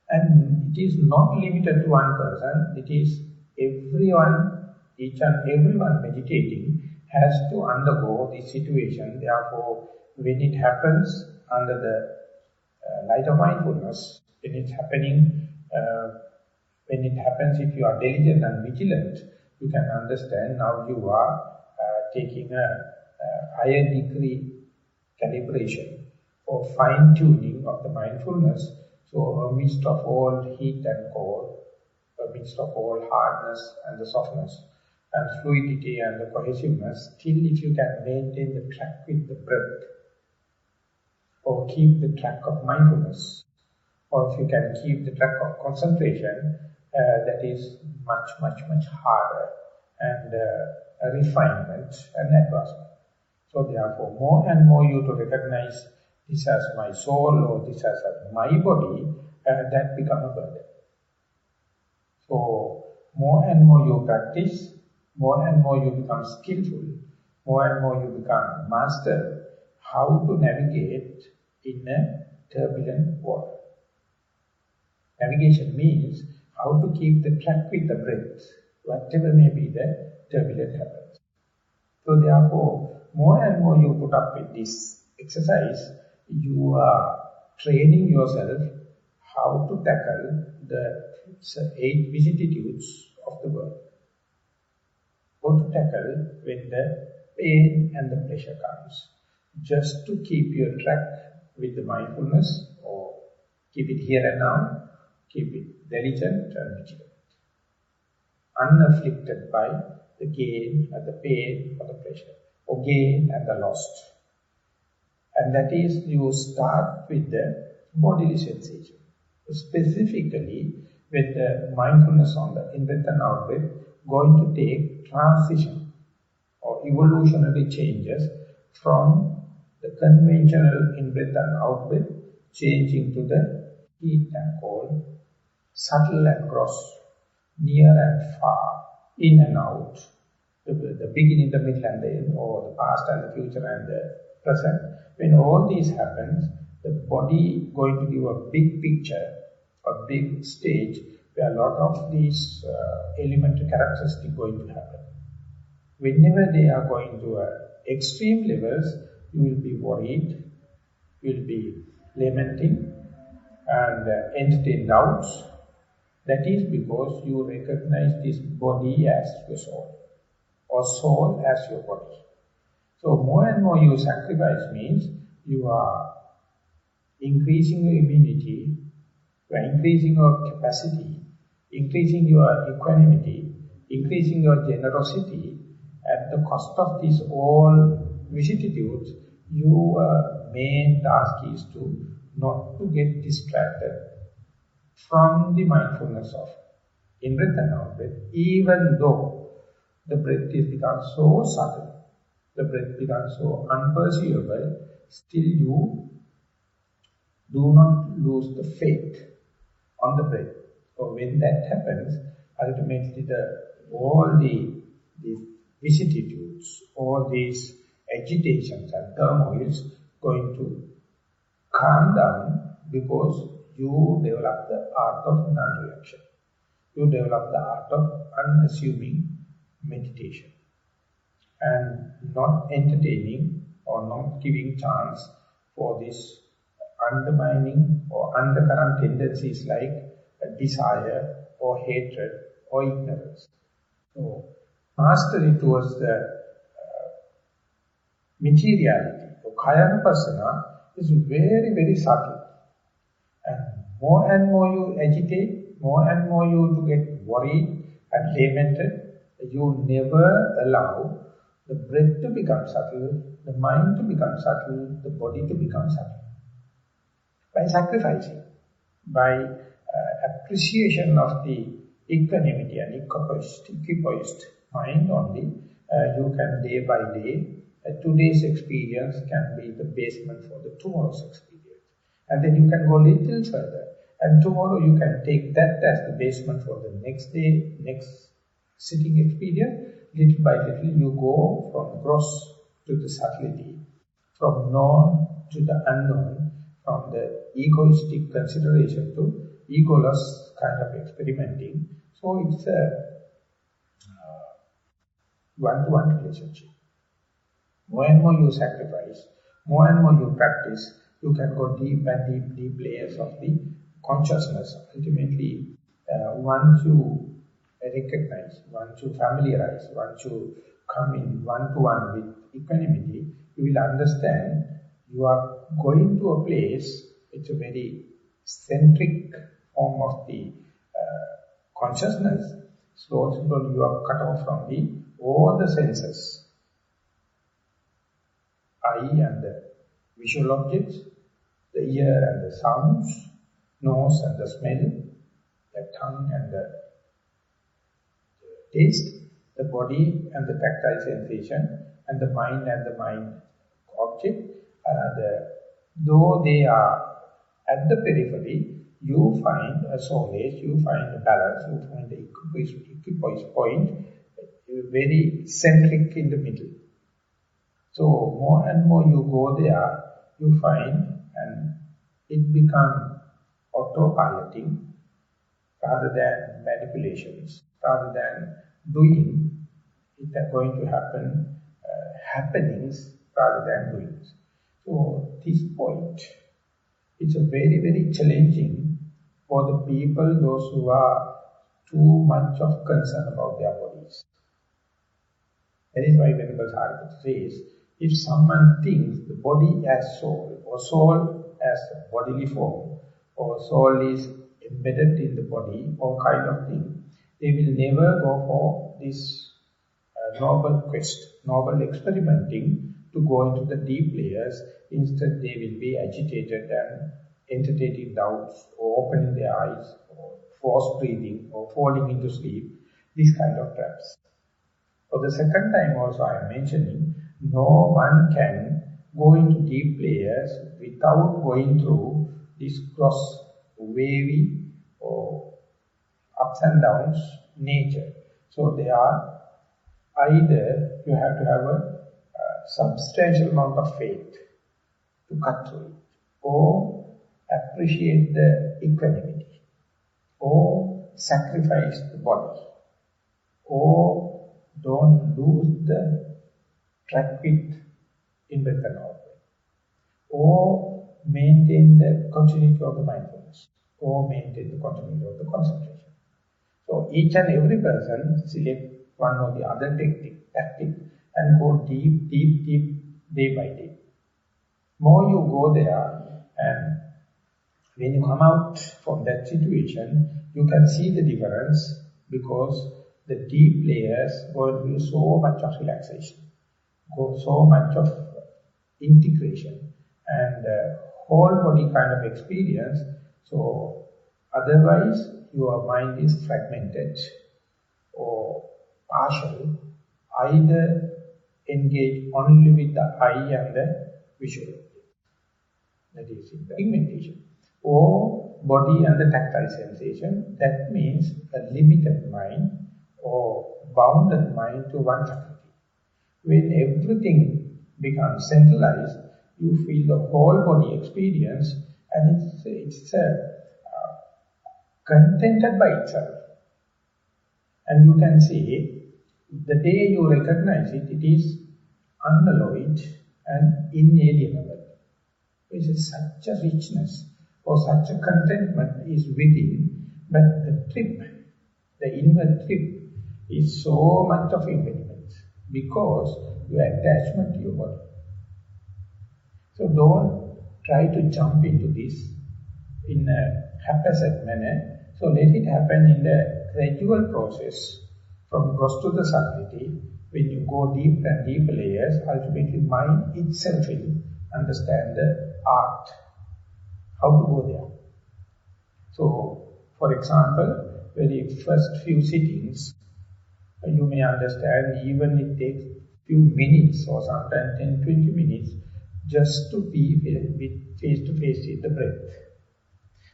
And it is not limited to one person, it is everyone, each and everyone meditating has to undergo this situation. Therefore, when it happens under the light of mindfulness, when it's happening When it happens, if you are diligent and vigilant, you can understand now you are taking a higher degree calibration or fine-tuning of the mindfulness. So amidst of all heat and cold, amidst of all hardness and the softness, and fluidity and the cohesiveness, still if you can maintain the track with the breath, or keep the track of mindfulness, or if you can keep the track of concentration, that is much harder, and a refinement and advancement. So therefore, more and more you to recognize this as my soul or this as my body, that become a burden. So more and more you practice, more and more you become skillful, more and more you become master how to navigate in a turbulent water. Navigation means how to keep the track with the breath, whatever may be the turbulent happens. So therefore, more and more you put up with this exercise, you are training yourself how to tackle the 8 vicissitudes of the world. How to tackle when the pain and the pleasure comes. Just to keep your track with the mindfulness, or keep it here and now, keep it diligent and vigilant. Unafflicted by the gain or the pain or the pleasure, or gain and the loss. And that is, you start with the bodily sensation. Specifically, with the mindfulness on the in-breath and out-breath, going to take transition or evolutionary changes from the conventional in-breath and out-breath, changing to the heat and cold, subtle and gross, near and far, in and out, the beginning, the middle and the end, or the past and the future and the present. When all these happens, the body going to give a big picture, a big stage, where a lot of these elementary characteristics going to happen. Whenever they are going to extreme levels, you will be worried, you will be lamenting, and entertain doubts. That is because you recognize this body as your soul, or soul as your body. So more and more you sacrifice means you are increasing your immunity, you are increasing your capacity, increasing your equanimity, increasing your generosity. At the cost of these all vicissitudes, your main task is to not to get distracted from the mindfulness of in-breath and out-breath, even though the breath is become so subtle, the breath becomes so unperceivable, still you do not lose the faith on the breath. So when that happens, ultimately all the vicissitudes, all these agitations and turmoils going to calm down, because you develop the art of non-reaction. You develop the art of unassuming meditation and not entertaining or not giving chance for this undermining or undercurrent tendencies like desire or hatred or ignorance. So, mastery towards the materiality or kaya-nupassana is very subtle. And more you agitate, more and more you to get worried and lamented, you never allow the breath to become subtle, the mind to become subtle, the body to become subtle. By sacrificing, by appreciation of the equanimity and equipoised mind only, you can day by day, today's experience can be the basement for the tomorrow's experience. And then you can go a little further. And tomorrow you can take that as the basement for the next day, next sitting experience. Little by little you go from gross to the subtlety, from known to the unknown, from the egoistic consideration to egoless kind of experimenting. So it's a one-to-one relationship. More and more you sacrifice, more and more you practice, you can go deep and deep layers of the consciousness. Ultimately, once you recognize, once you familiarize, once you come in one-to-one with equanimity, you will understand you are going to a place, it's a very centric form of the consciousness. Slowly you are cut off from all the senses, eye and the visual objects, the ear and the sounds, nose and the smell, the tongue and the taste, the body and the tactile sensation, and the mind object. Though they are at the periphery, you find a solace, you find a balance, you find the equipoise point, very centric in the middle. So more and more you go there, you find, and it becomes autopiloting rather than manipulations, rather than doing. It is going to happen happenings rather than doings. So this point, it's a very, very challenging for the people, those who are too much of concern about their bodies. That is why Venerable Sariputta says, if someone thinks the body as soul, or soul as a bodily form, or soul is embedded in the body, or kind of thing, they will never go for this noble quest, noble experimenting to go into the deep layers. Instead, they will be agitated and entertaining doubts, or opening their eyes, or forced breathing, or falling into sleep, these kind of traps. For the second time also I am mentioning, no one can go into deep layers without going through this cross, wavy, or ups and downs nature. So they are either you have to have a substantial amount of faith to cut through it, or appreciate the equanimity, or sacrifice the body, or don't lose the track with in-breath and out-breath, or maintain the continuity of the mindfulness, or maintain the continuity of the concentration. So each and every person select one or the other tactic and go deep, deep, deep, day by day. More you go there, and when you come out from that situation, you can see the difference, because the deep layers go to so much of relaxation, go so much of integration, and whole body kind of experience. So otherwise your mind is fragmented or partial, either engage only with the eye and the visual, that is in the pigmentation, or body and the tactile sensation. That means a limited mind or bounded mind to one faculty. When everything becomes centralized, you feel the whole body experience, and it's contented by itself. And you can see, the day you recognize it, it is unalloyed and inalienable. It is such a richness, or such a contentment is within, but the trip, the inward trip, is so much of impediment, because your attachment to your body. So don't try to jump into this in a haphazard manner. So let it happen in the gradual process, from gross to the subtlety. When you go deeper and deeper layers, ultimately mind itself will understand the art, how to go there. So, for example, very first few sittings, you may understand even it takes few minutes or sometimes 10-20 minutes just to be face to face with the breath.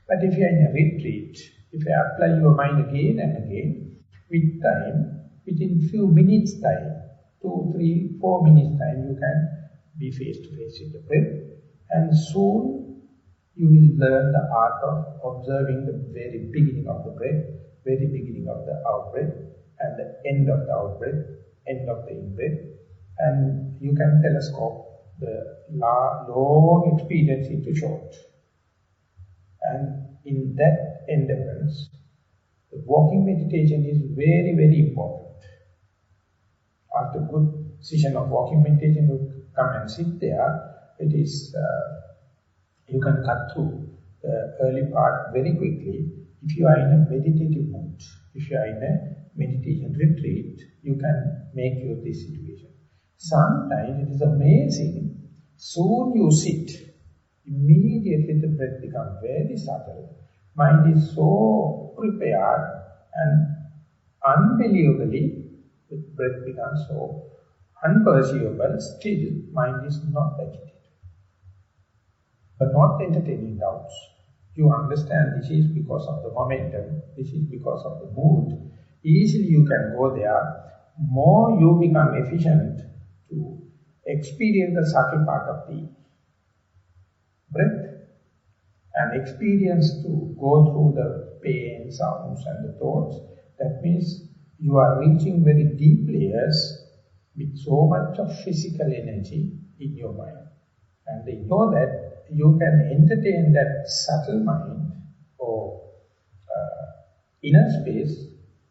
But if you are in a retreat, if you apply your mind again and again, with time, within few minutes time, 2, 3, 4 minutes time, you can be face to face with the breath, and soon you will learn the art of observing the very beginning of the breath, very beginning of the out-breath, and the end of the out-breath, end of the in-breath, and you can telescope the long experience into short. And in that endurance, The walking meditation is very, very important. After a good session of walking meditation, you come and sit there. It is, you can cut through the early part very quickly. If you are in a meditative mood, if you are in a meditation retreat, you can make use of this situation. Sometimes it is amazing. Soon you sit, immediately the breath becomes very subtle. Mind is so prepared and unbelievably the breath becomes so unperceivable, still mind is not agitated. But not entertaining doubts. You understand this is because of the momentum, this is because of the mood. Easily you can go there. More you become efficient to experience the subtle part of the breath and experience to go through the pain, sounds and the thoughts. That means you are reaching very deep layers with so much of physical energy in your mind. And they know that you can entertain that subtle mind or inner space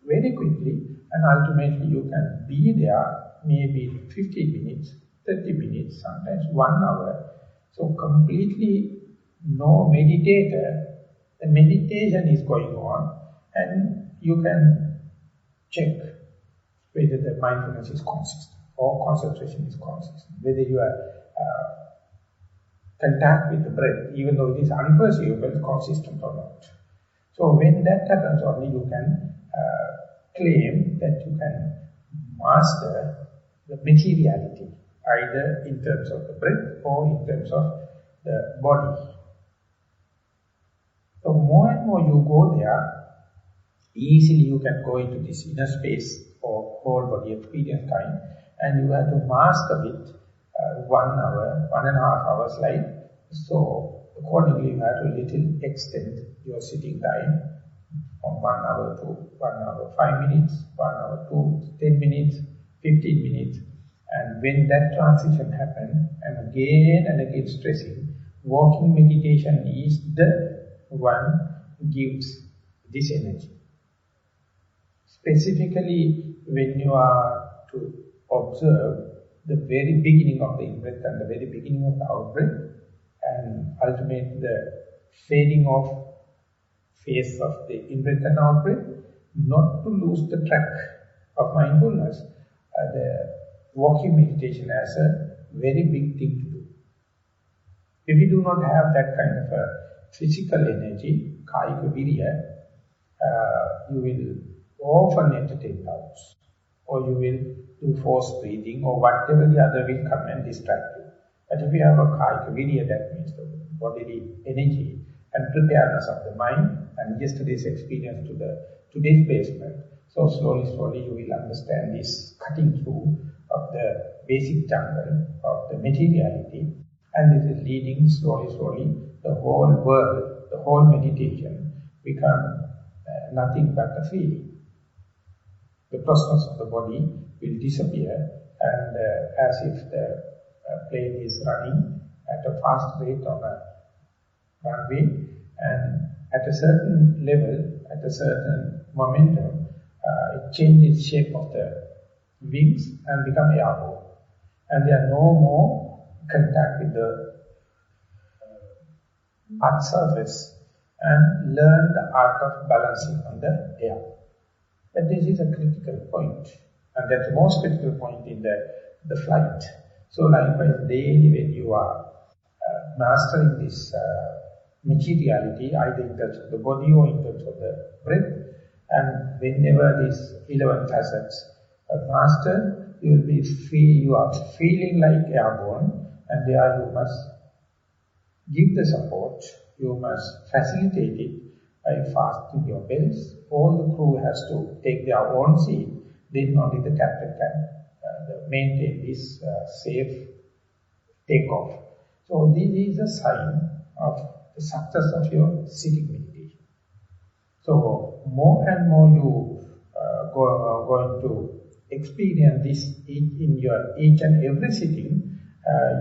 very quickly, and ultimately you can be there maybe 15 minutes, 30 minutes, sometimes 1 hour. So completely no meditator, the meditation is going on, and you can check whether the mindfulness is consistent or concentration is consistent, whether you are contact with the breath, even though it is unperceivable, consistent or not. So when that happens, only you can claim that you can master the materiality, either in terms of the breath or in terms of the body. So more and more you go there, easily you can go into this inner space or whole body experience time, and you have to master it 1 hour, 1.5 hours like. So accordingly you have to little extend your sitting time from 1 hour to 1 hour 5 minutes, 1 hour to 10 minutes, 15 minutes. And when that transition happens, and again stressing, walking meditation is the one gives this energy. Specifically, when you are to observe the very beginning of the in-breath and the very beginning of the out-breath, and ultimately the fading off phase of the in-breath and out-breath, not to lose the track of mindfulness, the walking meditation has a very big thing to do. If you do not have that kind of a physical energy, kāyika virya, you will often entertain doubts, or you will do forced breathing, or whatever the other will come and distract you. But if you have a kāyika virya, that means the bodily energy and preparedness of the mind, and yesterday's experience to the today's basement, so slowly you will understand this cutting through of the basic jungle of the materiality, and this is leading slowly the whole world, the whole meditation become nothing but a feeling. The process of the body will disappear, and as if the plane is running at a fast rate on a runway, and at a certain level, at a certain momentum, it changes shape of the wings and become airborne. And there are no more contact with the earth surface, and learn the art of balancing on the air. But this is a critical point, and that's the most critical point in the flight. So likewise, daily when you are mastering this materiality, either in terms of the body or in terms of the breath, and whenever these 11 facets are mastered, you are feeling like airborne, and there you must give the support, you must facilitate it by fastening your belts. All the crew has to take their own seat, then only the captain can maintain this safe takeoff. So this is a sign of the success of your sitting meditation. So more and more you going to experience this in your each and every sitting,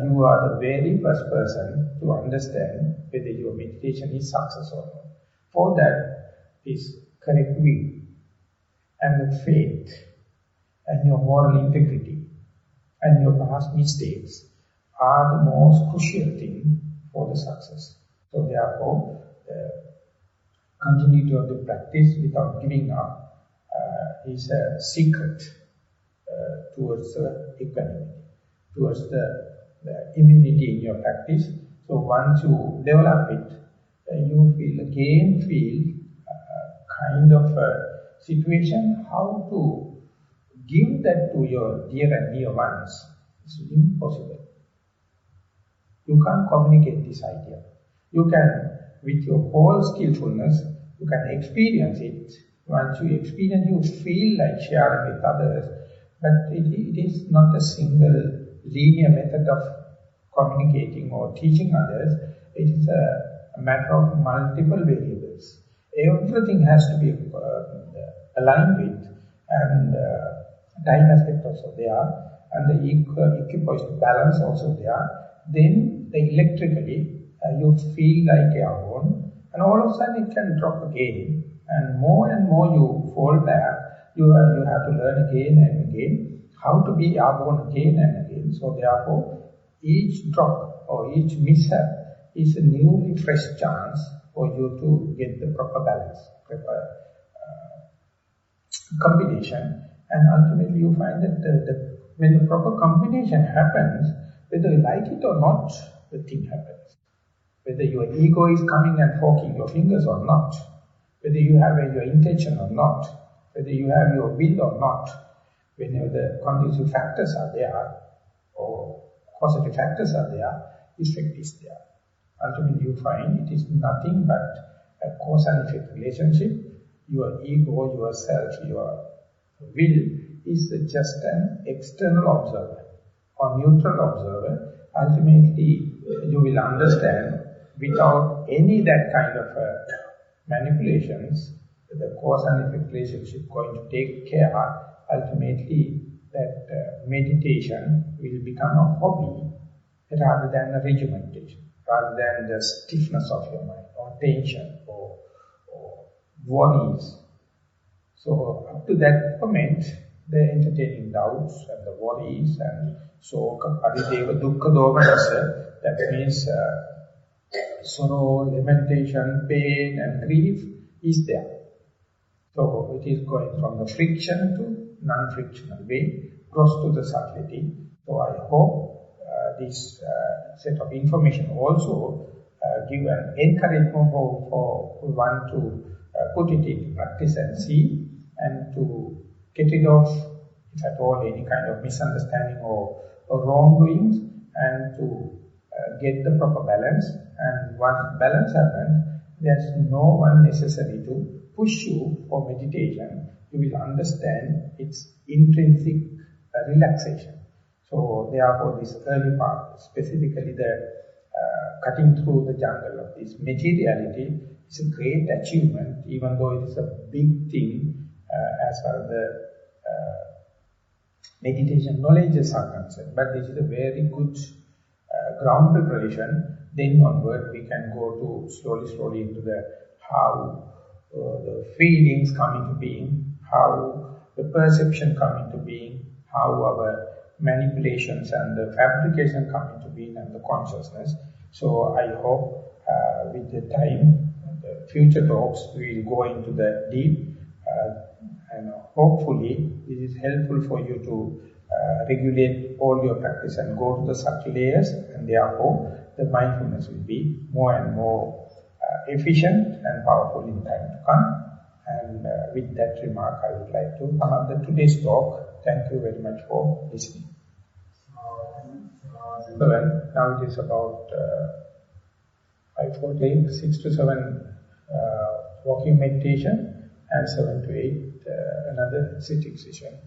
you are the very first person to understand whether your meditation is success or not. For that, this correct view, and the faith, and your moral integrity, and your past mistakes are the most crucial thing for the success. So therefore, continuity of the practice without giving up is a secret towards the equanimity, towards the immunity in your practice. So once you develop it, you feel kind of a situation how to give that to your dear and near ones. It's impossible. You can't communicate this idea. You can, with your whole skillfulness, you can experience it. Once you experience, you feel like sharing with others. But it is not a single linear method of communicating or teaching others. It is a matter of multiple variables. Everything has to be aligned with, and time aspect also there, and the equipoise balance also there. Then electrically you feel like airborne, and all of a sudden it can drop again, and more you fall back. You have to learn again and again how to be airborne again and again. So therefore, each drop or each mishap is a newly fresh chance for you to get the proper balance, proper combination, and ultimately you find that when the proper combination happens, whether you like it or not, the thing happens. Whether your ego is coming and forking your fingers or not, whether you have your intention or not, whether you have your will or not, whenever the conducive factors are there, or positive factors are there, effect is there. Ultimately you find it is nothing but a cause and effect relationship. Your ego, yourself, your will is just an external observer or neutral observer. Ultimately you will understand without any that kind of manipulations, the cause and effect relationship going to take care. Ultimately that meditation will become a hobby rather than a regimentation, rather than the stiffness of your mind or tension or worries. So up to that moment, the entertaining doubts and the worries and soka, parideva, dukkha, domanasa, that means sorrow, lamentation, pain and grief is there. So it is going from the friction to non-frictional way, close to the subtlety. So I hope this set of information also give an encouragement for one to put it in practice and see, and to get rid of, if at all, any kind of misunderstanding or wrongdoings, and to get the proper balance. And once balance happens, there's no one necessary to push you for meditation. You will understand its intrinsic relaxation. So therefore this early part, specifically the cutting through the jungle of this materiality, is a great achievement, even though it is a big thing as far as the meditation knowledges are concerned. But this is a very good ground preparation. Then onward we can go to slowly into the how the feelings come into being, how the perception come into being, how our manipulations and the fabrication come into being, and the consciousness. So I hope with the time, the future talks, we will go into the deep, and hopefully this is helpful for you to regulate all your practice and go to the subtle layers, and therefore the mindfulness will be more and more efficient and powerful in time to come. And with that remark, I would like to sum up today's talk. Thank you very much for listening. Now it is about 5:48, 6 to 7 walking meditation, and 7 to 8 another sitting session.